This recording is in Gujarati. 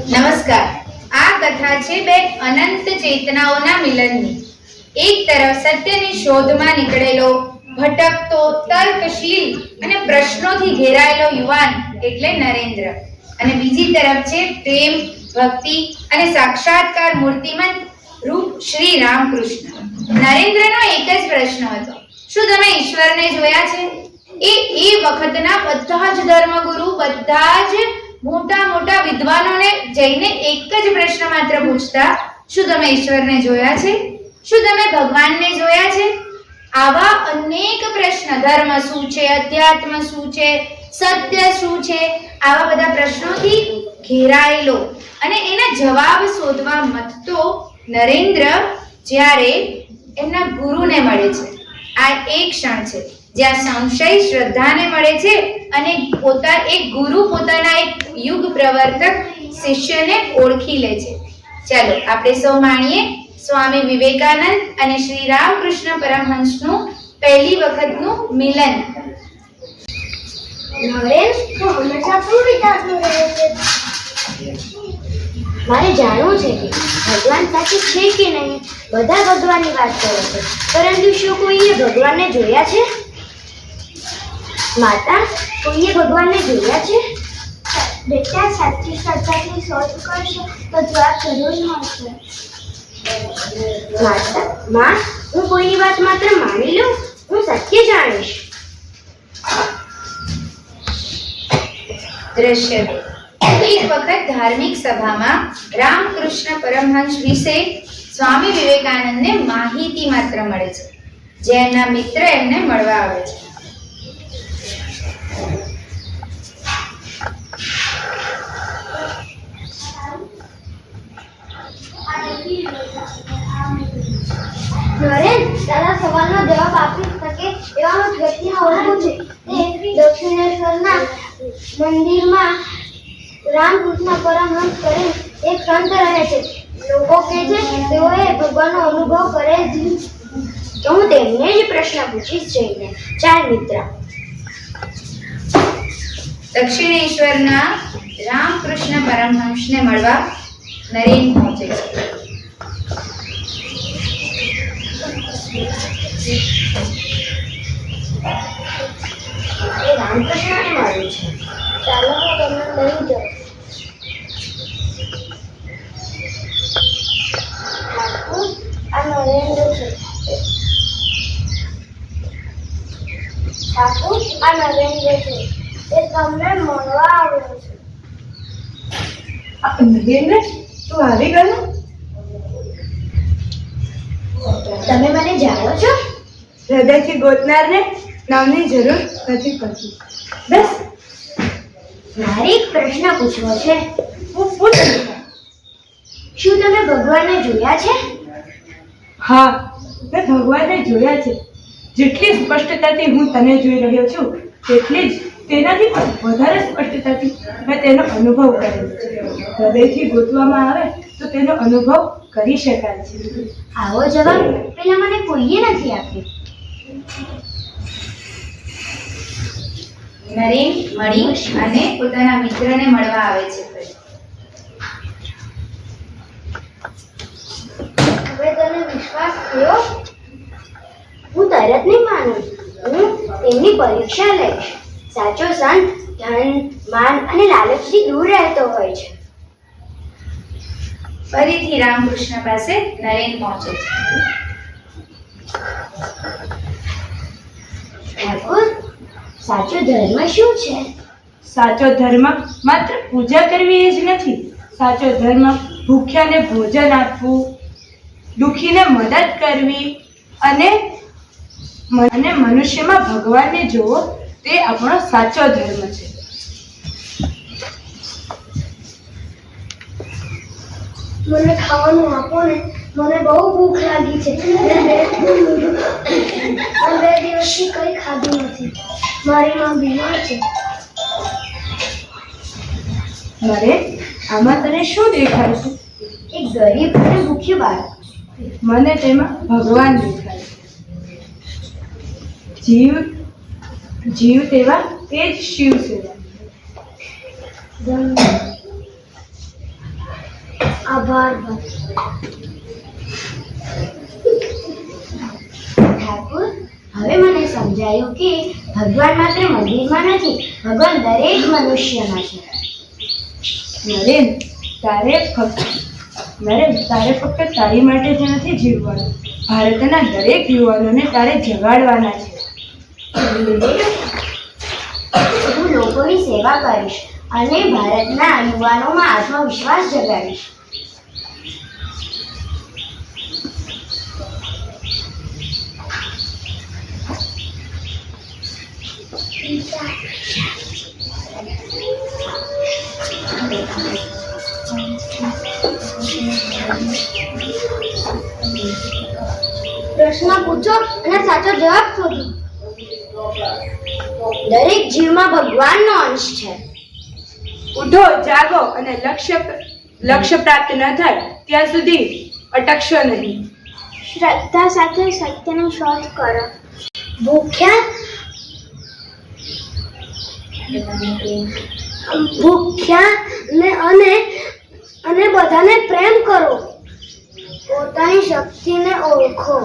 નમસ્કાર. આ કથા છે બે અનંત ચેતનાઓના મિલનની. એક તરફ સત્યની શોધમાં નીકળેલો ભટકતો તર્કશીલ અને પ્રશ્નોથી ઘેરાયેલો યુવાન એટલે નરેન્દ્ર, અને બીજી તરફ છે પ્રેમ, ભક્તિ અને સાક્ષાત્કાર મૂર્તિમંત રૂપ શ્રી રામકૃષ્ણ. નરેન્દ્રનો એક જ પ્રશ્ન હતો, શું તમે ઈશ્વરને જોયા છે? એ વખતના બધા જ ધર્મગુરુ, બધા જ મોટા વિદ્વાનોને જઈને એક જ પ્રશ્ન માત્ર પૂછતા, શું તમે ઈશ્વરને જોયા છે? શું તમે ભગવાનને જોયા છે? આવા અનેક પ્રશ્ન, ધર્મ શું છે, અધ્યાત્મ શું છે, સત્ય શું છે, આવા બધા પ્રશ્નોથી ઘેરાયેલો અને એના જવાબ શોધવા મથતો નરેન્દ્ર જ્યારે એમના ગુરુને મળે છે, આ એક ક્ષણ છે જ્યાં સંશય શ્રદ્ધાને મળે છે અને એક ગુરુ પોતાના એક યુગ પ્રવર્તક શિષ્યને ઓળખી લે છે. ચાલો આપણે સૌ માણીએ સ્વામી વિવેકાનંદ અને શ્રી રામકૃષ્ણ પરમહંસનું પહેલી વખતનું મિલન. મારે જાણવું છે કે ભગવાન સાચું છે કે નહીં. બધા ભગવાનની વાત કરે છે, પરંતુ શું કોઈએ ભગવાનને જોયા છે? માતા, કોઈએ ભગવાનને જોયા છે? બેટા, સાચી શ્રદ્ધાથી શોધ કરશો તો જવાબ જરૂર મળશે. માં, હું કોઈની વાત માત્ર માની લઉં? હું સત્ય જાણીશ. દ્રશ્ય એક વખત ધાર્મિક સભામાં રામકૃષ્ણ પરમહંસ વિશે સ્વામી વિવેકાનંદને માહિતી માત્ર મળે છે, જે એમના મિત્ર એમને મળવા આવે છે. નરેન, તારા સવાલનો જવાબ આપી શકે એવા વ્યક્તિને ઓળખું છે. તે દક્ષિણેશ્વરના મંદિરમાં રામકૃષ્ણ પરમહંસ કરીને એક સંત રહે છે. લોકો કહે છે તેઓએ ભગવાનનો અનુભવ કરે છે. તો હું તેમને જ પ્રશ્ન પૂછીશ જઈને. ચાલ મિત્ર. દક્ષિણેશ્વરના રામકૃષ્ણ પરમહંસને મળવા નરેન પહોંચે છે. એ રામકૃષ્ણને મળ્યું છે. ચાલો હું તમને લઈ જાઉં. આ નરેન્દ્ર છે. ઠાકુર, આ નરેન્દ્ર છે. એ તમને મળવા આવ્યો છે. નરેન્દ્ર, તું આવી ગયો? તમે મને જાણો છો? હૃદયથી ગોતનારને નામની જરૂર નથી પડતી. બસ, મારે એક પ્રશ્ન પૂછવો છે. હું પૂછ. શું તમે ભગવાનને જોયા છે? હા, મેં ભગવાનને જોયા છે. જેટલી સ્પષ્ટતાથી હું તને જોઈ રહ્યો છું, તેટલી જ તેનાથી પણ વધારે સ્પષ્ટતાથી મેં તેનો અનુભવ કરેલો છે. હૃદયથી ગોતવામાં આવે તો તેનો અનુભવ કરી શકાય છે. આવો જવાબ પેલા મને કોઈએ નથી આપ્યો. નરેન મળી અને પોતાના મિત્રને મળવા આવે છે. હવે તને વિશ્વાસ થયો? હું તરત નહીં માનું. હું તેમની પરીક્ષા લઈશ. સાચો સંત ધન, માન અને લાલચથી દૂર રહેતો હોય છે. ફરીથી રામકૃષ્ણ પાસે નરેન પહોંચે છે. ઠાકુર, સાચો ધર્મ શું છે? સાચો ધર્મ માત્ર પૂજા કરવી એ જ નથી. સાચો ધર્મ ભૂખ્યાને ભોજન આપવું, દુઃખીને મદદ કરવી અને મનુષ્યમાં ભગવાનને જોવો, તે આપણો સાચો ધર્મ છે. મને ખાવાનું આપો ને, મને બહુ ભૂખ લાગી છે. મેં 2 દિવસથી કંઈ ખાધું નથી. મારી માં બીમાર છે. નરેન, આમાં તને શું દેખાય છે? એક ગરીબ અને ભૂખ્યું બાળક. મને તેમાં ભગવાન દેખાય છે. જીવ તેવા તે જ શિવ સેવા. આભાર. ઠાકુર, હવે મને સમજાયું કે ભગવાન માત્ર મંદિરમાં નથી, ભગવાન દરેક મનુષ્યમાં છે. નરેન, તારે ફક્ત તારી માટે જ નથી જીવવાનું, ભારતના દરેક યુવાનોને તારે જગાડવાના છે. હું લોકોની સેવા કરીશ અને ભારતના યુવાનોમાં આત્મવિશ્વાસ જગાડીશ. પ્રશ્ન પૂછો અને સાચો જવાબ શોધો. દરેક જીવમાં ભગવાનનો અંશ છે. ઉઠો, જાગો અને લક્ષ્ય પ્રાપ્ત ન થાય ત્યાં સુધી અટકશો નહીં. શ્રદ્ધા સાથે સત્યની શોધ કરો. ભૂખ્યા અને બધાને પ્રેમ કરો. પોતાની શક્તિને ઓળખો.